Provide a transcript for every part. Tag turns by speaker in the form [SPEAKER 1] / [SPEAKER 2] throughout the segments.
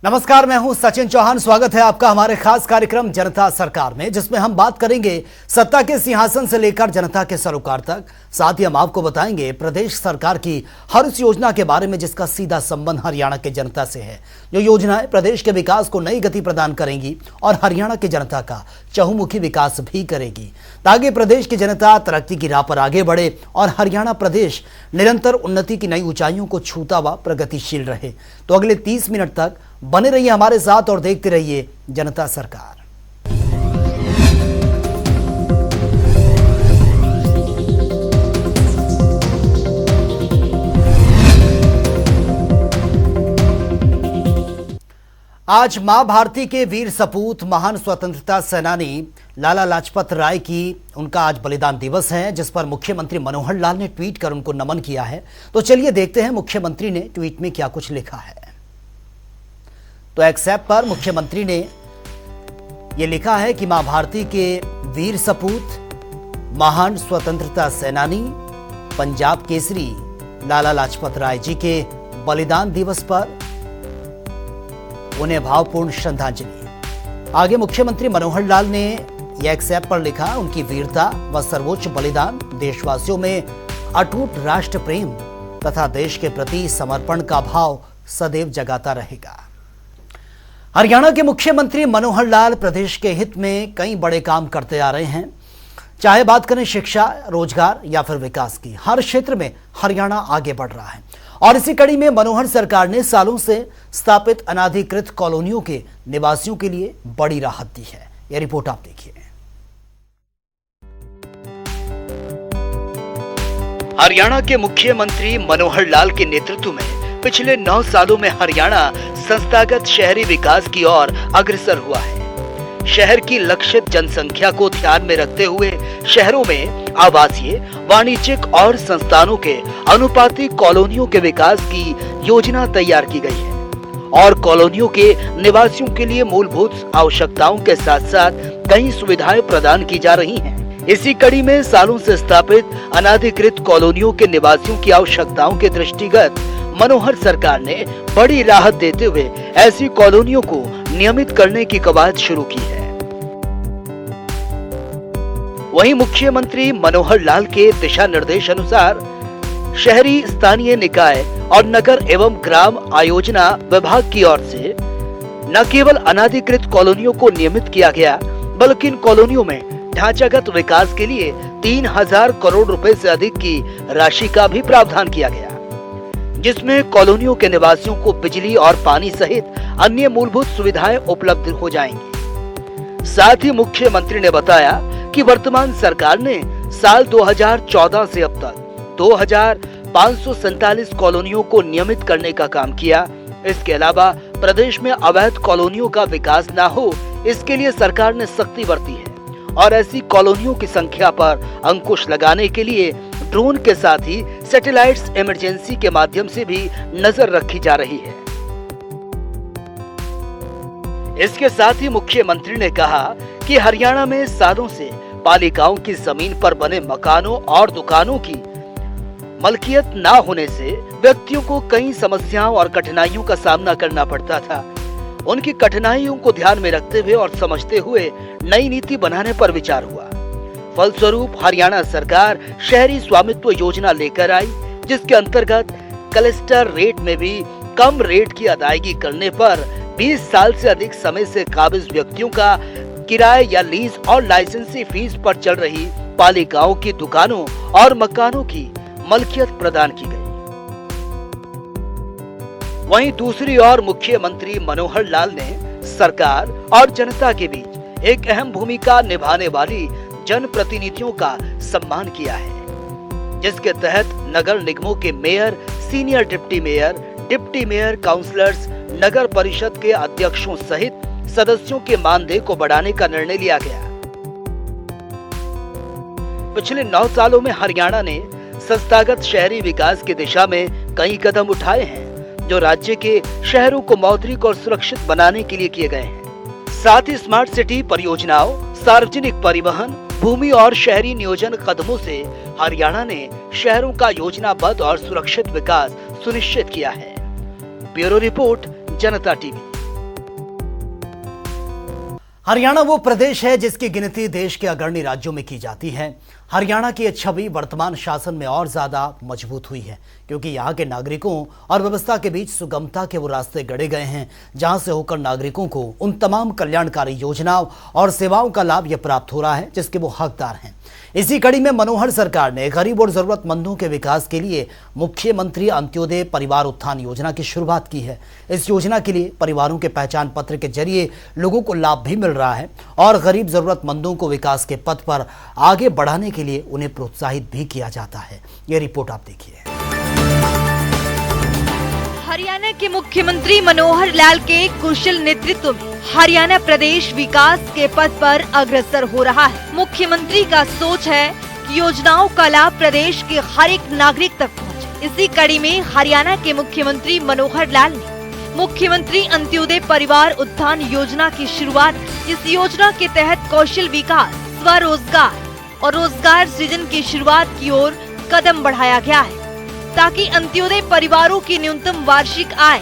[SPEAKER 1] नमस्कार, मैं हूं सचिन चौहान। स्वागत है आपका हमारे खास कार्यक्रम जनता सरकार में, जिसमें हम बात करेंगे सत्ता के सिंहासन से लेकर जनता के सरोकार तक। साथ ही हम आपको बताएंगे प्रदेश सरकार की हर उस योजना के बारे में जिसका सीधा संबंध हरियाणा की जनता से है। जो योजनाएं प्रदेश के विकास को नई गति प्रदान करेंगी और हरियाणा की जनता का चहुमुखी विकास भी करेगी, ताकि प्रदेश की जनता तरक्की की राह पर आगे बढ़े और हरियाणा प्रदेश निरंतर उन्नति की नई ऊंचाइयों को छूता व प्रगतिशील रहे। तो अगले 30 मिनट तक बने रहिए हमारे साथ और देखते रहिए जनता सरकार। आज मां भारती के वीर सपूत महान स्वतंत्रता सेनानी लाला लाजपत राय की उनका आज बलिदान दिवस है, जिस पर मुख्यमंत्री मनोहर लाल ने ट्वीट कर उनको नमन किया है। तो चलिए देखते हैं मुख्यमंत्री ने ट्वीट में क्या कुछ लिखा है। तो एक्स ऐप पर मुख्यमंत्री ने यह लिखा है कि मां भारती के वीर सपूत महान स्वतंत्रता सेनानी पंजाब केसरी लाला लाजपत राय जी के बलिदान दिवस पर उन्हें भावपूर्ण श्रद्धांजलि। आगे मुख्यमंत्री मनोहर लाल ने यह एक्स ऐप पर लिखा, उनकी वीरता व सर्वोच्च बलिदान देशवासियों में अटूट राष्ट्र प्रेम तथा देश के प्रति समर्पण का भाव सदैव जगाता रहेगा। हरियाणा के मुख्यमंत्री मनोहर लाल प्रदेश के हित में कई बड़े काम करते आ रहे हैं। चाहे बात करें शिक्षा, रोजगार या फिर विकास की, हर क्षेत्र में हरियाणा आगे बढ़ रहा है। और इसी कड़ी में मनोहर सरकार ने सालों से स्थापित अनाधिकृत कॉलोनियों के निवासियों के लिए बड़ी राहत दी है। यह रिपोर्ट आप देखिए।
[SPEAKER 2] हरियाणा के मुख्यमंत्री मनोहर लाल के नेतृत्व में पिछले 9 सालों में हरियाणा संस्थागत शहरी विकास की ओर अग्रसर हुआ है। शहर की लक्षित जनसंख्या को ध्यान में रखते हुए शहरों में आवासीय, वाणिज्यिक और संस्थानों के अनुपातिक कॉलोनियों के विकास की योजना तैयार की गई है और कॉलोनियों के निवासियों के लिए मूलभूत आवश्यकताओं के साथ साथ कई सुविधाएं प्रदान की जा रही हैं। इसी कड़ी में सालों से स्थापित अनाधिकृत कॉलोनियों के निवासियों की आवश्यकताओं के दृष्टिगत मनोहर सरकार ने बड़ी राहत देते हुए ऐसी कॉलोनियों को नियमित करने की कवायद शुरू की है। वहीं मुख्यमंत्री मनोहर लाल के दिशा निर्देश अनुसार शहरी स्थानीय निकाय और नगर एवं ग्राम आयोजना विभाग की ओर से न केवल अनाधिकृत कॉलोनियों को नियमित किया गया, बल्कि इन कॉलोनियों में ढांचागत विकास के लिए 3000 करोड़ रुपए से अधिक की राशि का भी प्रावधान किया गया, जिसमें कॉलोनियों के निवासियों को बिजली और पानी सहित अन्य मूलभूत सुविधाएं उपलब्ध हो जाएंगी। साथ ही मुख्यमंत्री ने बताया कि वर्तमान सरकार ने साल 2014 से अब तक 2547 कॉलोनियों को नियमित करने का काम किया। इसके अलावा प्रदेश में अवैध कॉलोनियों का विकास न हो, इसके लिए सरकार ने सख्ती बरती है और ऐसी कॉलोनियों की संख्या पर अंकुश लगाने के लिए ड्रोन के साथ ही सैटेलाइट्स इमरजेंसी के माध्यम से भी नजर रखी जा रही है। इसके साथ ही मुख्यमंत्री ने कहा कि हरियाणा में सालों से पालिकाओं की जमीन पर बने मकानों और दुकानों की मलकियत न होने से व्यक्तियों को कई समस्याओं और कठिनाइयों का सामना करना पड़ता था। उनकी कठिनाइयों को ध्यान में रखते हुए और समझते हुए नई नीति बनाने पर विचार हुआ। फलस्वरूप हरियाणा सरकार शहरी स्वामित्व योजना लेकर आई, जिसके अंतर्गत क्लस्टर रेट में भी कम रेट की अदायगी करने पर 20 साल से अधिक समय से काबिज व्यक्तियों का किराए या लीज और लाइसेंसी फीस पर चल रही पालिकाओं की दुकानों और मकानों की मलकियत प्रदान की गई। वहीं दूसरी ओर मुख्यमंत्री मनोहर लाल ने सरकार और जनता के बीच एक अहम भूमिका निभाने वाली जनप्रतिनिधियों का सम्मान किया है, जिसके तहत नगर निगमों के mayor, senior deputy mayor, councillors, नगर परिषद के अध्यक्षों सहित सदस्यों के मानदेय को बढ़ाने का निर्णय लिया गया। पिछले 9 सालों में हरियाणा ने संस्थागत शहरी विकास की दिशा में कई कदम उठाए हैं, जो राज्य के शहरों को मौद्रिक और सुरक्षित बनाने के लिए किए गए हैं। साथ ही स्मार्ट सिटी परियोजनाओं, सार्वजनिक परिवहन, भूमि और शहरी नियोजन कदमों से हरियाणा ने शहरों का योजनाबद्ध और सुरक्षित विकास सुनिश्चित किया है। ब्यूरो रिपोर्ट, जनता टीवी।
[SPEAKER 1] हरियाणा वो प्रदेश है जिसकी गिनती देश के अग्रणी राज्यों में की जाती है। हरियाणा की छवि वर्तमान शासन में और ज्यादा मजबूत हुई है क्योंकि यहाँ के नागरिकों और व्यवस्था के बीच सुगमता के वो रास्ते गढ़े गए हैं जहां से होकर नागरिकों को उन तमाम कल्याणकारी योजनाओं और सेवाओं का लाभ यह प्राप्त हो रहा है जिसके वो हकदार हैं। इसी कड़ी में मनोहर सरकार ने गरीब और जरूरतमंदों के विकास के लिए मुख्यमंत्री अंत्योदय परिवार उत्थान योजना की शुरुआत की है। इस योजना के लिए परिवारों के पहचान पत्र के जरिए लोगों को लाभ भी मिल रहा है और गरीब जरूरतमंदों को विकास के पथ पर आगे बढ़ाने के लिए उन्हें प्रोत्साहित भी किया जाता है। यह रिपोर्ट आप देखिए।
[SPEAKER 3] हरियाणा के मुख्यमंत्री मनोहर लाल के कुशल नेतृत्व में हरियाणा प्रदेश विकास के पथ पर अग्रसर हो रहा है। मुख्यमंत्री का सोच है कि योजनाओं का लाभ प्रदेश के हर एक नागरिक तक पहुंचे। इसी कड़ी में हरियाणा के मुख्यमंत्री मनोहर लाल ने मुख्यमंत्री अंत्योदय परिवार उत्थान योजना की शुरुआत की। इस योजना के तहत कौशल विकास, स्वरोजगार और रोजगार सृजन की शुरुआत की ओर कदम बढ़ाया गया है ताकि अंत्योदय परिवारों की न्यूनतम वार्षिक आय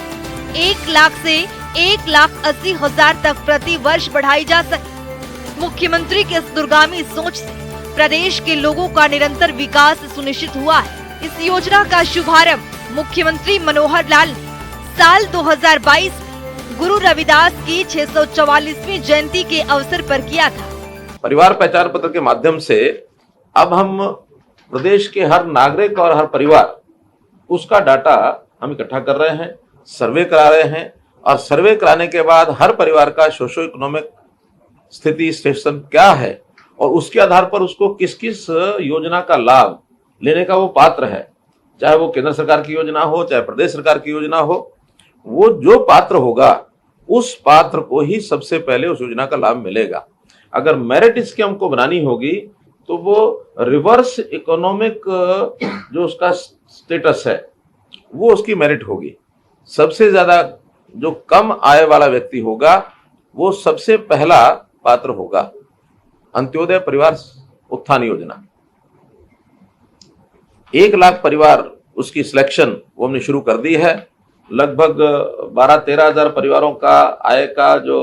[SPEAKER 3] 1 लाख से 1,80,000 तक प्रति वर्ष बढ़ाई जा सके। मुख्यमंत्री के इस दूरगामी सोच से प्रदेश के लोगों का निरंतर विकास सुनिश्चित हुआ है। इस योजना का शुभारंभ मुख्यमंत्री मनोहर लाल ने साल 2022 में गुरु रविदास की 644वीं जयंती के अवसर पर किया था।
[SPEAKER 4] परिवार पहचान पत्र के माध्यम से अब हम प्रदेश के हर नागरिक और हर परिवार उसका डाटा हम इकट्ठा कर रहे हैं, सर्वे करा रहे हैं और सर्वे कराने के बाद हर परिवार का सोशो इकोनॉमिक स्थिति स्टेशन क्या है और उसके आधार पर उसको किस किस योजना का लाभ लेने का वो पात्र है, चाहे वो केंद्र सरकार की योजना हो चाहे प्रदेश सरकार की योजना हो, वो जो पात्र होगा उस पात्र को ही सबसे पहले उस योजना का लाभ मिलेगा। अगर मेरिट स्कीम को बनानी होगी तो वो रिवर्स इकोनॉमिक जो उसका स्टेटस है वो उसकी मेरिट होगी। सबसे ज्यादा जो कम आय वाला व्यक्ति होगा वो सबसे पहला पात्र होगा अंत्योदय परिवार उत्थान योजना। 1 लाख परिवार उसकी सिलेक्शन वो हमने शुरू कर दी है। लगभग 12-13 हजार परिवारों का आय का जो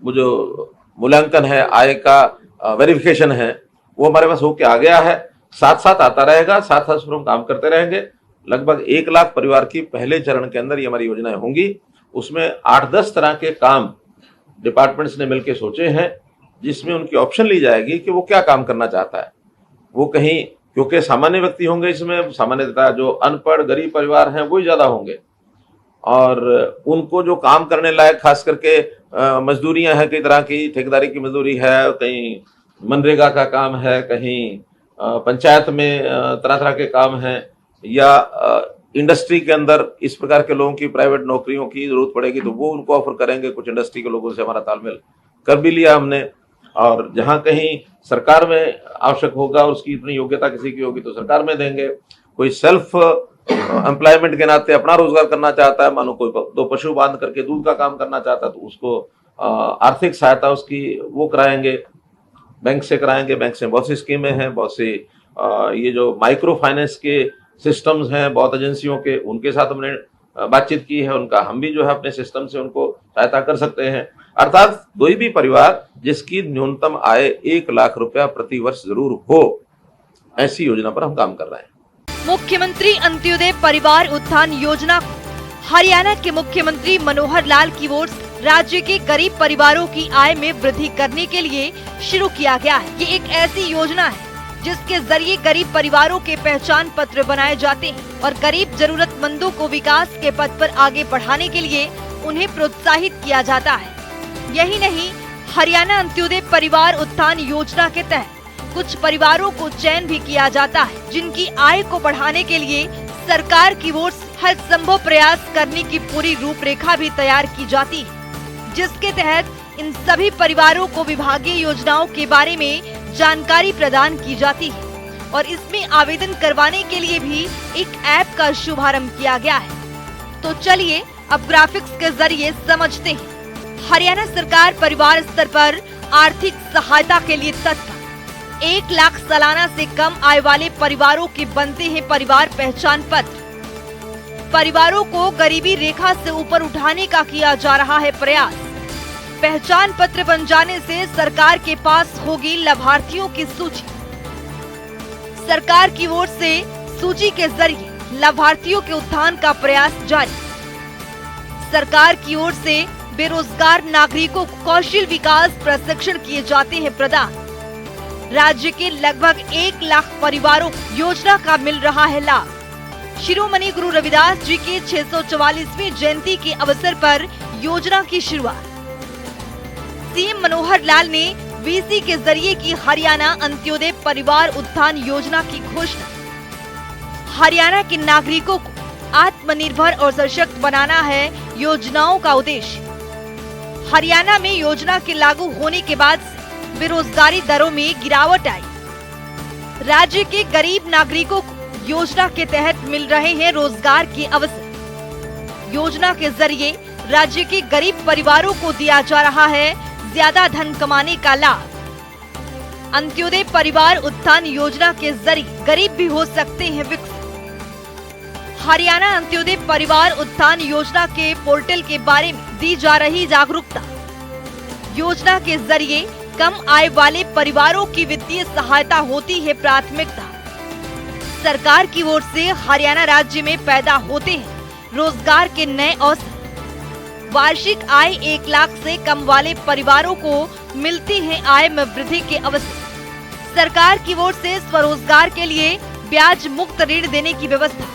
[SPEAKER 4] मूल्यांकन है, आय का वेरिफिकेशन है, वो हमारे पास होके आ गया है। साथ साथ आता रहेगा, साथ साथ हम काम करते रहेंगे। लगभग 1 लाख परिवार की पहले चरण के अंदर ये हमारी योजनाएं होंगी। उसमें 8-10 तरह के काम डिपार्टमेंट्स ने मिलकर सोचे हैं जिसमें उनकी ऑप्शन ली जाएगी कि वो क्या काम करना चाहता है। वो कहीं, क्योंकि सामान्य व्यक्ति होंगे इसमें, सामान्यतः जो अनपढ़ गरीब परिवार हैं वो ही ज्यादा होंगे और उनको जो काम करने लायक खास करके मजदूरियां हैं, कई तरह की ठेकेदारी की मजदूरी है, कहीं मनरेगा का काम है, कहीं पंचायत में तरह तरह के काम हैं या इंडस्ट्री के अंदर इस प्रकार के लोगों की प्राइवेट नौकरियों की जरूरत पड़ेगी तो वो उनको ऑफर करेंगे। कुछ इंडस्ट्री के लोगों से हमारा तालमेल कर भी लिया हमने। और जहां कहीं सरकार में आवश्यक होगा और उसकी इतनी योग्यता किसी की होगी तो सरकार में देंगे। कोई सेल्फ एम्प्लॉयमेंट के नाते अपना रोजगार करना चाहता है, मानो कोई 2 पशु बांध करके दूध का काम करना चाहता है तो उसको आर्थिक सहायता उसकी वो कराएंगे, बैंक से कराएंगे। बैंक से बहुत सी स्कीमें हैं, बहुत सी ये जो माइक्रो फाइनेंस के सिस्टम्स हैं बहुत एजेंसियों के, उनके साथ हमने बातचीत की है। उनका हम भी जो है अपने सिस्टम से उनको सहायता कर सकते हैं। अर्थात कोई भी परिवार जिसकी न्यूनतम आय 1 लाख रुपया प्रति वर्ष जरूर हो, ऐसी योजना पर हम काम कर रहे हैं।
[SPEAKER 3] मुख्यमंत्री अंत्योदय परिवार उत्थान योजना हरियाणा के मुख्यमंत्री मनोहर लाल की ओर से राज्य के गरीब परिवारों की आय में वृद्धि करने के लिए शुरू किया गया है। ये एक ऐसी योजना है जिसके जरिए गरीब परिवारों के पहचान पत्र बनाए जाते हैं और गरीब जरूरतमंदों को विकास के पथ पर आगे बढ़ाने के लिए उन्हें प्रोत्साहित किया जाता है। यही नहीं, हरियाणा अंत्योदय परिवार उत्थान योजना के तहत कुछ परिवारों को चयन भी किया जाता है जिनकी आय को बढ़ाने के लिए सरकार की ओर से हर संभव प्रयास करने की पूरी रूपरेखा भी तैयार की जाती है, जिसके तहत इन सभी परिवारों को विभागीय योजनाओं के बारे में जानकारी प्रदान की जाती है और इसमें आवेदन करवाने के लिए भी एक ऐप का शुभारंभ किया गया है। तो चलिए अब ग्राफिक्स के जरिए समझते हैं। हरियाणा सरकार परिवार स्तर पर आर्थिक सहायता के लिए तत्पर। 1 लाख सालाना से कम आय वाले परिवारों के बनते हैं परिवार पहचान पत्र। परिवारों को गरीबी रेखा से ऊपर उठाने का किया जा रहा है प्रयास। पहचान पत्र बन जाने से सरकार के पास होगी लाभार्थियों की सूची। सरकार की ओर से सूची के जरिए लाभार्थियों के उत्थान का प्रयास जारी। सरकार की ओर से बेरोजगार नागरिकों को कौशल विकास प्रशिक्षण किए जाते हैं प्रदान। राज्य के लगभग 1 लाख परिवारों को योजना का मिल रहा है लाभ। शिरोमणि गुरु रविदास जी की 644वीं जयंती के अवसर पर योजना की शुरुआत। सीएम मनोहर लाल ने वीसी के जरिए की हरियाणा अंत्योदय परिवार उत्थान योजना की घोषणा। हरियाणा के नागरिकों को आत्मनिर्भर और सशक्त बनाना है योजनाओं का उद्देश्य। हरियाणा में योजना के लागू होने के बाद से बेरोजगारी दरों में गिरावट आई। राज्य के गरीब नागरिकों को योजना के तहत मिल रहे हैं रोजगार के अवसर। योजना के जरिए राज्य के गरीब परिवारों को दिया जा रहा है ज्यादा धन कमाने का लाभ। अंत्योदय परिवार उत्थान योजना के जरिए गरीब भी हो सकते हैं विकसित। हरियाणा अंत्योदय परिवार उत्थान योजना के पोर्टल के बारे में दी जा रही जागरूकता। योजना के जरिए कम आय वाले परिवारों की वित्तीय सहायता होती है प्राथमिकता। सरकार की ओर से हरियाणा राज्य में पैदा होते हैं रोजगार के नए अवसर। वार्षिक आय 1 लाख से कम वाले परिवारों को मिलती है आय में वृद्धि के अवसर। सरकार की ओर से स्वरोजगार के लिए ब्याज मुक्त ऋण देने की व्यवस्था।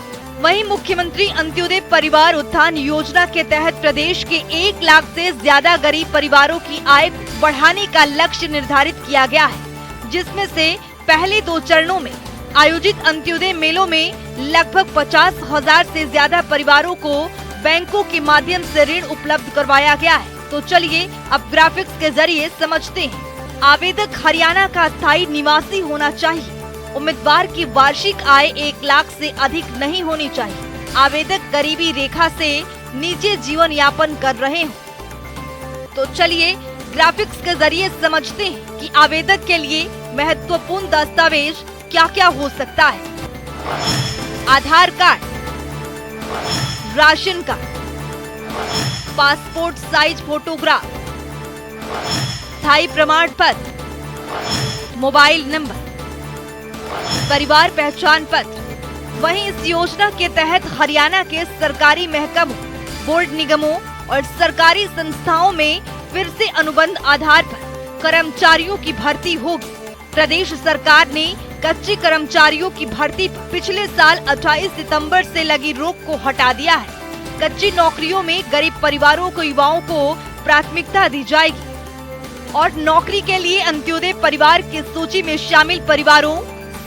[SPEAKER 3] वहीं मुख्यमंत्री अंत्योदय परिवार उत्थान योजना के तहत प्रदेश के 1 लाख से ज्यादा गरीब परिवारों की आय बढ़ाने का लक्ष्य निर्धारित किया गया है, जिसमें से पहले 2 चरणों में आयोजित अंत्योदय मेलों में लगभग 50,000 से ज्यादा परिवारों को बैंकों के माध्यम से ऋण उपलब्ध करवाया गया है। तो चलिए अब ग्राफिक्स के जरिए समझते हैं। आवेदक हरियाणा का स्थायी निवासी होना चाहिए। उम्मीदवार की वार्षिक आय 1 लाख से अधिक नहीं होनी चाहिए। आवेदक गरीबी रेखा से नीचे जीवन यापन कर रहे हो। तो चलिए ग्राफिक्स के जरिए समझते हैं कि आवेदक के लिए महत्वपूर्ण दस्तावेज क्या क्या हो सकता है। Aadhaar card, ration card, passport size photograph, स्थायी प्रमाण पत्र, मोबाइल नंबर, परिवार पहचान पत्र। वहीं इस योजना के तहत हरियाणा के सरकारी महकमों, बोर्ड निगमों और सरकारी संस्थाओं में फिर से अनुबंध आधार पर कर्मचारियों की भर्ती होगी। प्रदेश सरकार ने कच्चे कर्मचारियों की भर्ती पर पिछले साल 28 सितंबर से लगी रोक को हटा दिया है। कच्ची नौकरियों में गरीब परिवारों को युवाओं को प्राथमिकता दी जाएगी और नौकरी के लिए अंत्योदय परिवार की सूची में शामिल परिवारों,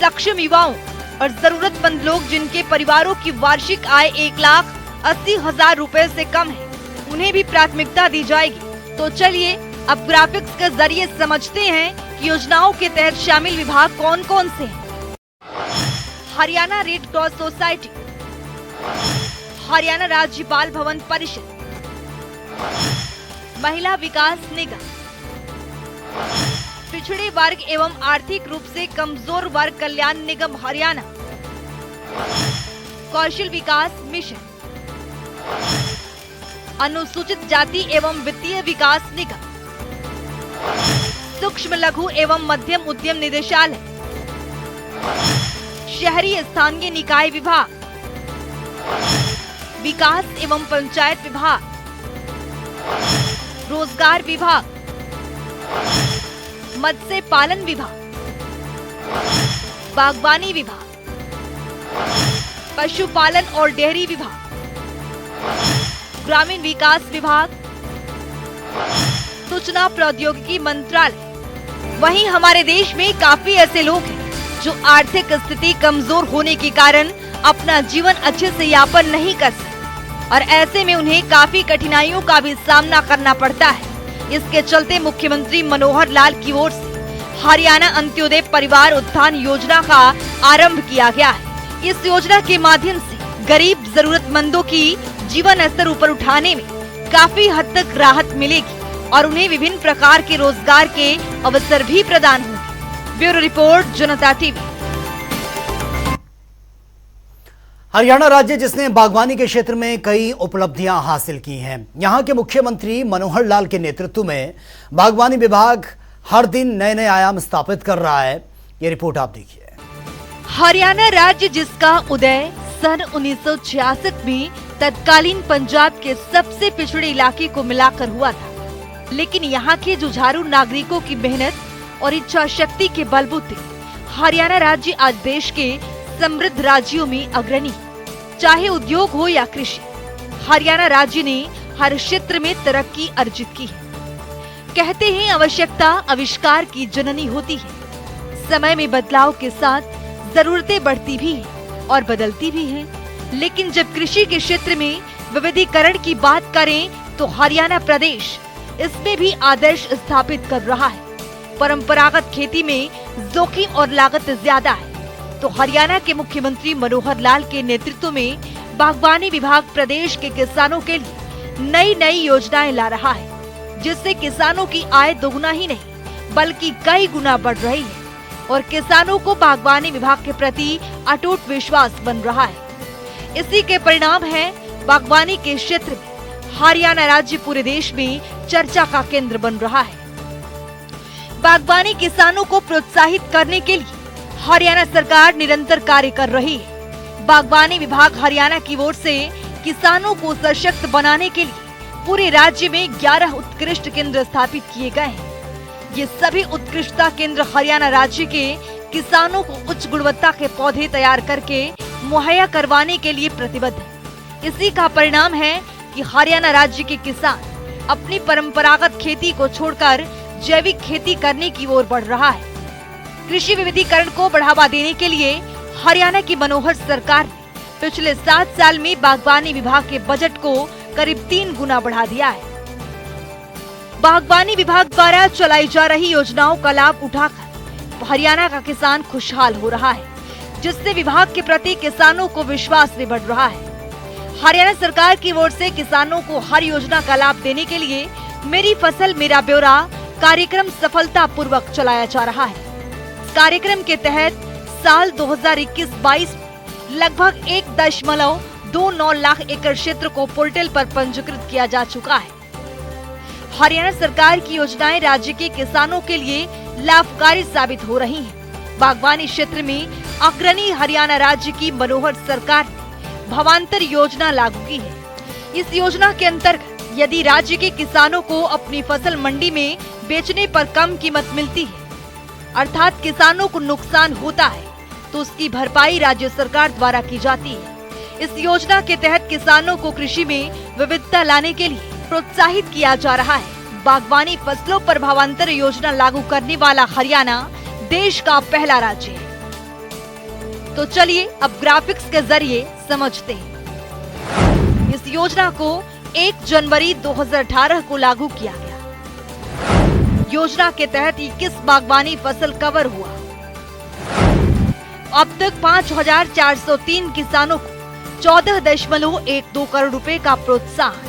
[SPEAKER 3] सक्षम युवाओं और जरूरतमंद लोग जिनके परिवारों की वार्षिक आय 1,80,000 रुपए से कम है, उन्हें भी प्राथमिकता दी जाएगी। तो चलिए अब ग्राफिक्स के जरिए समझते हैं कि योजनाओं के तहत शामिल विभाग कौन कौन से हैं। Haryana red cross society, Haryana राज्य बाल भवन परिषद, महिला विकास निगम, पिछड़े वर्ग एवं आर्थिक रूप से कमजोर वर्ग कल्याण निगम हरियाणा, कौशल विकास मिशन, अनुसूचित जाति एवं वित्तीय विकास निगम, सूक्ष्म लघु एवं मध्यम उद्यम निदेशालय, शहरी स्थानीय निकाय विभाग, विकास एवं पंचायत विभाग, रोजगार विभाग, मत्स्य पालन विभाग, बागवानी विभाग, पशुपालन और डेयरी विभाग, ग्रामीण विकास विभाग, सूचना प्रौद्योगिकी मंत्रालय। वहीं हमारे देश में काफी ऐसे लोग हैं जो आर्थिक स्थिति कमजोर होने के कारण अपना जीवन अच्छे से यापन नहीं कर सकते और ऐसे में उन्हें काफी कठिनाइयों का भी सामना करना पड़ता है। इसके चलते मुख्यमंत्री मनोहर लाल की ओर से हरियाणा अंत्योदय परिवार उत्थान योजना का आरंभ किया गया है। इस योजना के माध्यम से गरीब जरूरतमंदों की जीवन स्तर ऊपर उठाने में काफी हद तक राहत मिलेगी और उन्हें विभिन्न प्रकार के रोजगार के अवसर भी प्रदान होंगे। ब्यूरो रिपोर्ट, जनता टीवी।
[SPEAKER 1] हरियाणा राज्य जिसने बागवानी के क्षेत्र में कई उपलब्धियां हासिल की हैं। यहां के मुख्यमंत्री मनोहर लाल के नेतृत्व में बागवानी विभाग हर दिन नए नए आयाम स्थापित कर रहा है। ये रिपोर्ट आप देखिए।
[SPEAKER 3] हरियाणा राज्य जिसका उदय सन 1966 में तत्कालीन पंजाब के सबसे पिछड़े इलाके को मिलाकर हुआ था, लेकिन यहाँ के जुझारू नागरिकों की मेहनत और इच्छा शक्ति के बलबूते हरियाणा राज्य आज देश के समृद्ध राज्यों में अग्रणी। चाहे उद्योग हो या कृषि, हरियाणा राज्य ने हर क्षेत्र में तरक्की अर्जित की है। कहते हैं आवश्यकता आविष्कार की जननी होती है। समय में बदलाव के साथ जरूरतें बढ़ती भी हैं और बदलती भी हैं, लेकिन जब कृषि के क्षेत्र में विविधीकरण की बात करें तो हरियाणा प्रदेश इसमें भी आदर्श स्थापित कर रहा है। परंपरागत खेती में जोखिम और लागत ज्यादा है, तो हरियाणा के मुख्यमंत्री मनोहर लाल के नेतृत्व में बागवानी विभाग प्रदेश के किसानों के लिए नई नई योजनाएं ला रहा है, जिससे किसानों की आय दोगुना ही नहीं बल्कि कई गुना बढ़ रही है और किसानों को बागवानी विभाग के प्रति अटूट विश्वास बन रहा है। इसी के परिणाम है बागवानी के क्षेत्र में हरियाणा राज्य पूरे देश में चर्चा का केंद्र बन रहा है। बागवानी किसानों को प्रोत्साहित करने के लिए हरियाणा सरकार निरंतर कार्य कर रही है। बागवानी विभाग हरियाणा की ओर से किसानों को सशक्त बनाने के लिए पूरे राज्य में 11 उत्कृष्ट केंद्र स्थापित किए गए हैं। ये सभी उत्कृष्टता केंद्र हरियाणा राज्य के किसानों को उच्च गुणवत्ता के पौधे तैयार करके मुहैया करवाने के लिए प्रतिबद्ध है। इसी का परिणाम है कि हरियाणा राज्य के किसान अपनी परंपरागत खेती को छोड़कर जैविक खेती करने की ओर बढ़ रहा है। कृषि विविधीकरण को बढ़ावा देने के लिए हरियाणा की मनोहर सरकार ने पिछले 7 साल में बागवानी विभाग के बजट को करीब 3 गुना बढ़ा दिया है। बागवानी विभाग द्वारा चलाई जा रही योजनाओं का लाभ उठाकर हरियाणा का किसान खुशहाल हो रहा है, जिससे विभाग के प्रति किसानों को विश्वास भी बढ़ रहा है। हरियाणा सरकार की ओर से किसानों को हर योजना का लाभ देने के लिए मेरी फसल मेरा ब्यौरा कार्यक्रम सफलतापूर्वक चलाया जा रहा है। इस कार्यक्रम के तहत साल 2021-22 में लगभग 1.29 लाख एकड़ क्षेत्र को पोर्टल पर पंजीकृत किया जा चुका है। हरियाणा सरकार की योजनाएं राज्य के किसानों के लिए लाभकारी साबित हो रही हैं। बागवानी क्षेत्र में अग्रणी हरियाणा राज्य की मनोहर सरकार ने भावांतर योजना लागू की है। इस योजना के अंतर्गत यदि राज्य के किसानों को अपनी फसल मंडी में बेचने पर कम कीमत मिलती है, अर्थात किसानों को नुकसान होता है, तो उसकी भरपाई राज्य सरकार द्वारा की जाती है। इस योजना के तहत किसानों को कृषि में विविधता लाने के लिए प्रोत्साहित किया जा रहा है। बागवानी फसलों पर भावांतर योजना लागू करने वाला हरियाणा देश का पहला राज्य है। तो चलिए अब ग्राफिक्स के जरिए समझते हैं। इस योजना को 1 जनवरी 2018 को लागू किया गया। योजना के तहत 21 बागवानी फसल कवर हुआ। अब तक 5403 किसानों को 14.12 करोड़ रुपए का प्रोत्साहन।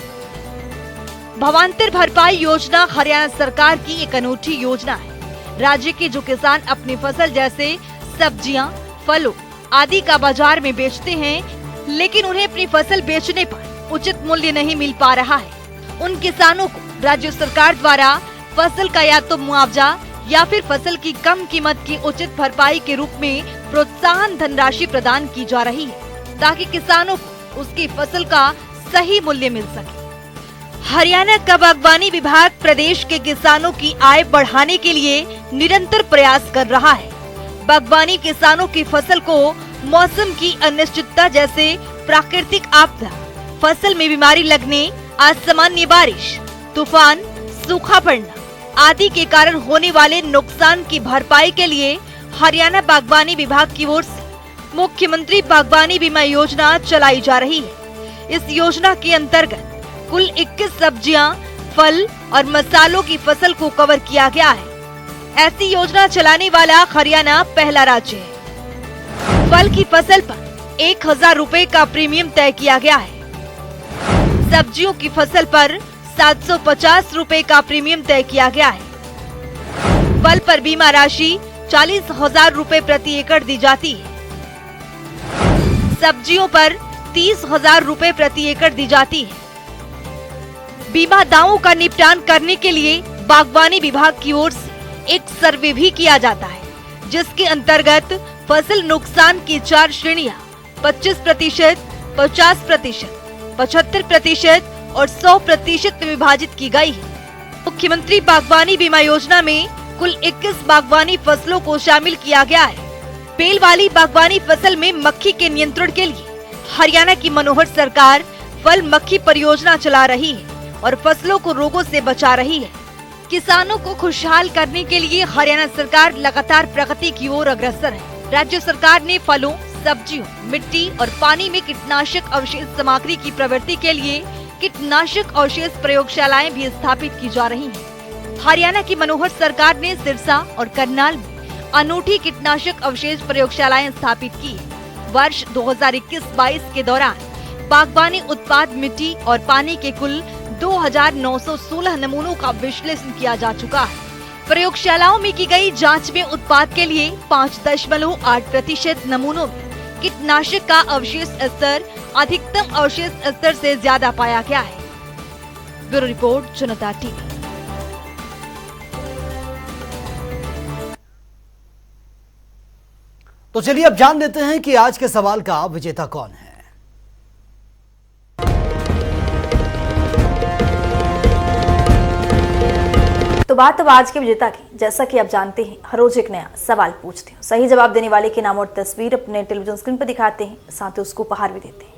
[SPEAKER 3] भावांतर भरपाई योजना हरियाणा सरकार की एक अनूठी योजना है। राज्य के जो किसान अपनी फसल जैसे सब्जियां, फलों आदि का बाजार में बेचते हैं, लेकिन उन्हें अपनी फसल बेचने पर उचित मूल्य नहीं मिल पा रहा है, उन किसानों को राज्य सरकार द्वारा फसल का या तो मुआवजा या फिर फसल की कम कीमत की उचित भरपाई के रूप में प्रोत्साहन धनराशि प्रदान की जा रही है, ताकि किसानों को उसकी फसल का सही मूल्य मिल सके। हरियाणा का बागवानी विभाग प्रदेश के किसानों की आय बढ़ाने के लिए निरंतर प्रयास कर रहा है। बागवानी किसानों की फसल को मौसम की अनिश्चितता जैसे प्राकृतिक आपदा, फसल में बीमारी लगने, असामान्य बारिश, तूफान, सूखा पड़ना आदि के कारण होने वाले नुकसान की भरपाई के लिए हरियाणा बागवानी विभाग की ओर से मुख्यमंत्री बागवानी बीमा योजना चलाई जा रही है। इस योजना के अंतर्गत कुल 21 सब्जियां, फल और मसालों की फसल को कवर किया गया है। ऐसी योजना चलाने वाला हरियाणा पहला राज्य है। फल की फसल पर 1000 रुपए का प्रीमियम तय किया गया है। सब्जियों की फसल पर 750 रुपए का प्रीमियम तय किया गया है। फल पर बीमा राशि 40,000 रुपए प्रति एकड़ दी जाती है। सब्जियों पर 30,000 रुपए प्रति एकड़ दी जाती है। बीमा दावों का निपटान करने के लिए बागवानी विभाग की ओर से एक सर्वे भी किया जाता है, जिसके अंतर्गत फसल नुकसान की 4 श्रेणियां 25%, 50%, 75% और 100% में विभाजित की गई है। मुख्यमंत्री बागवानी बीमा योजना में कुल 21 बागवानी फसलों को शामिल किया गया है। बेल वाली बागवानी फसल में मक्खी के नियंत्रण के लिए हरियाणा की मनोहर सरकार फल मक्खी परियोजना चला रही है और फसलों को रोगों से बचा रही है। किसानों को खुशहाल करने के लिए हरियाणा सरकार लगातार प्रगति की ओर अग्रसर है। राज्य सरकार ने फलों, सब्जियों, मिट्टी और पानी में कीटनाशक अवशेष सामग्री की प्रवृत्ति के लिए कीटनाशक अवशेष प्रयोगशालाएं भी स्थापित की जा रही हैं। हरियाणा की मनोहर सरकार ने सिरसा और करनाल में अनूठी कीटनाशक अवशेष प्रयोगशालाएं स्थापित की है। वर्ष 2021-22 के दौरान बागवानी उत्पाद मिट्टी और पानी के कुल 2,916 नमूनों का विश्लेषण किया जा चुका है। प्रयोगशालाओं में की गई जांच में उत्पाद के लिए 5.8% नमूनों में कीटनाशक का अवशेष स्तर अधिकतम अवशेष स्तर से ज्यादा पाया गया है। ब्यूरो रिपोर्ट, जनता टीवी।
[SPEAKER 1] तो चलिए अब जान लेते हैं कि आज के सवाल का विजेता कौन है।
[SPEAKER 5] तो बात अब आज के विजेता की। जैसा कि आप जानते हैं, हर रोज एक नया सवाल पूछते हैं, सही जवाब देने वाले के नाम और तस्वीर अपने टेलीविजन स्क्रीन पर दिखाते हैं, साथ ही उसको उपहार भी देते हैं।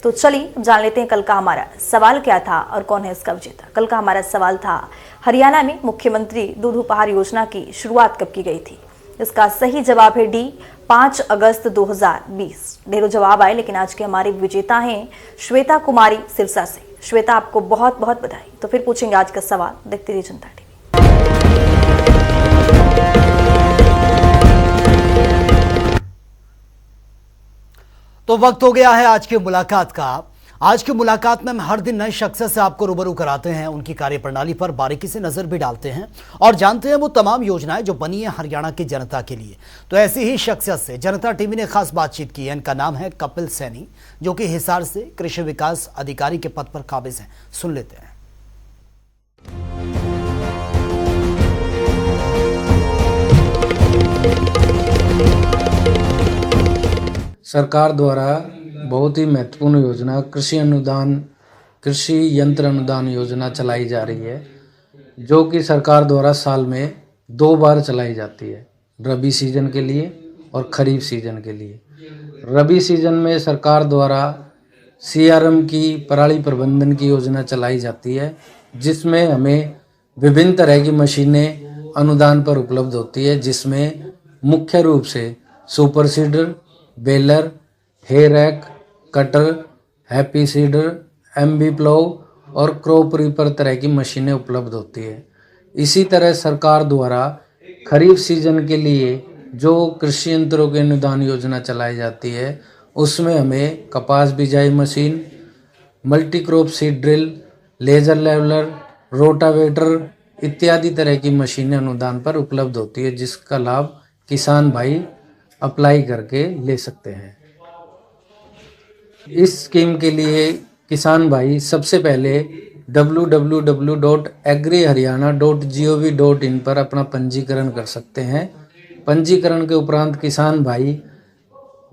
[SPEAKER 5] तो चलिए जान लेते हैं कल का हमारा सवाल क्या था और कौन है इसका विजेता। कल का हमारा सवाल था, हरियाणा में मुख्यमंत्री दूध उपहार योजना की शुरुआत कब की गई थी। इसका सही जवाब है डी, 5 अगस्त 2020। ढेरों जवाब आए, लेकिन आज के हमारे विजेता हैं श्वेता कुमारी सिरसा से। श्वेता, आपको बहुत बहुत बधाई। तो फिर पूछेंगे आज का सवाल, देखते रहिए जनता टीवी।
[SPEAKER 1] तो वक्त हो गया है आज की मुलाकात का। आज की मुलाकात में हम हर दिन नए शख्स से आपको रूबरू कराते हैं, उनकी कार्यप्रणाली पर बारीकी से नजर भी डालते हैं और जानते हैं वो तमाम योजनाएं जो बनी है हरियाणा की जनता के लिए। तो ऐसी ही शख्सियत से जनता टीवी ने खास बातचीत की है। इनका नाम है कपिल सैनी, जो कि हिसार से कृषि विकास अधिकारी के पद पर काबिज हैं। सुन लेते हैं।
[SPEAKER 6] सरकार द्वारा बहुत ही महत्वपूर्ण योजना कृषि यंत्र अनुदान योजना चलाई जा रही है, जो कि सरकार द्वारा साल में 2 बार चलाई जाती है, रबी सीजन के लिए और खरीफ सीजन के लिए। रबी सीजन में सरकार द्वारा CRM की पराली प्रबंधन की योजना चलाई जाती है, जिसमें हमें विभिन्न तरह की मशीनें अनुदान पर उपलब्ध होती है, जिसमें मुख्य रूप से super seeder, baler, hay rake, cutter, happy seeder, MB plough और क्रॉप रीपर तरह की मशीनें उपलब्ध होती है। इसी तरह सरकार द्वारा खरीफ सीजन के लिए जो कृषि यंत्रों के अनुदान योजना चलाई जाती है, उसमें हमें कपास बिजाई machine, multi crop seed drill, laser leveller, rotavator इत्यादि तरह की मशीनें अनुदान पर उपलब्ध होती है, जिसका लाभ किसान भाई अप्लाई करके ले सकते हैं। इस स्कीम के लिए किसान भाई सबसे पहले www.agriharyana.gov.in पर अपना पंजीकरण कर सकते हैं। पंजीकरण के उपरांत किसान भाई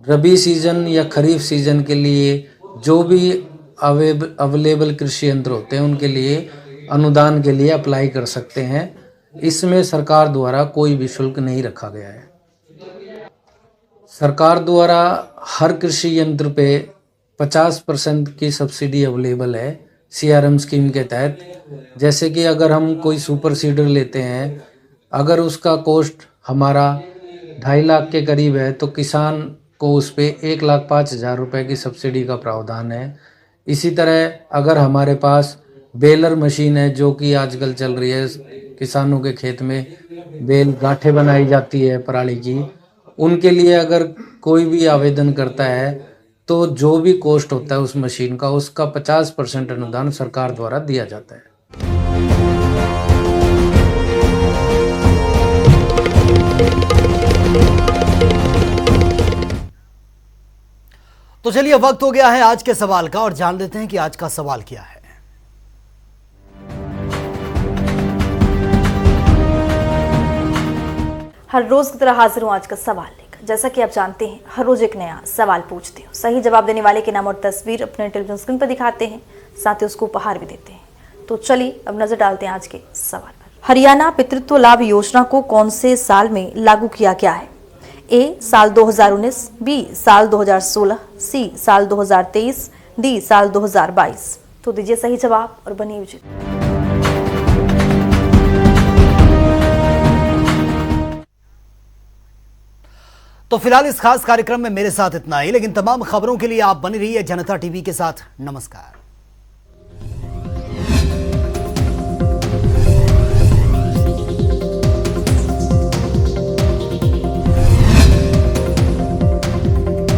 [SPEAKER 6] रबी सीजन या खरीफ सीजन के लिए जो भी अवेलेबल कृषि यंत्र होते हैं, उनके लिए अनुदान के लिए अप्लाई कर सकते हैं। इसमें सरकार द्वारा कोई भी शुल्क नहीं रखा गया है। सरकार द्वारा हर कृषि यंत्र पे 50% की सब्सिडी अवेलेबल है CRM स्कीम के तहत। जैसे कि अगर हम कोई सुपर सीडर लेते हैं, अगर उसका कॉस्ट हमारा 2.5 लाख के करीब है, तो किसान को उस पे 1,05,000 रुपये की सब्सिडी का प्रावधान है। इसी तरह अगर हमारे पास बेलर मशीन है, जो कि आजकल चल रही है, किसानों के खेत में बेल गांठे बनाई जाती है पराली की, उनके लिए अगर कोई भी आवेदन करता है तो जो भी कॉस्ट होता है उस मशीन का, उसका 50% अनुदान सरकार द्वारा दिया जाता है।
[SPEAKER 1] तो चलिए वक्त हो गया है आज के सवाल का और जान लेते हैं कि आज का सवाल क्या है।
[SPEAKER 5] हर रोज की तरह हाजिर हूँ आज का सवाल लेकर। जैसा कि आप जानते हैं हर रोज एक नया सवाल पूछते हो, सही जवाब देने वाले के नाम और तस्वीर अपने टेलीविजन स्क्रीन पर दिखाते हैं, साथ ही उसको उपहार भी देते हैं। तो चलिए अब नजर डालते हैं आज के सवाल पर। हरियाणा पितृत्व लाभ योजना को कौन से साल में लागू किया गया है? ए साल 2019, बी साल 2016, सी साल 2023, डी साल 2022। तो दीजिए सही जवाब और बनिए विजेता।
[SPEAKER 1] तो फिलहाल इस खास कार्यक्रम में मेरे साथ इतना ही, लेकिन तमाम खबरों के लिए आप बने रहिए जनता टीवी के साथ। नमस्कार।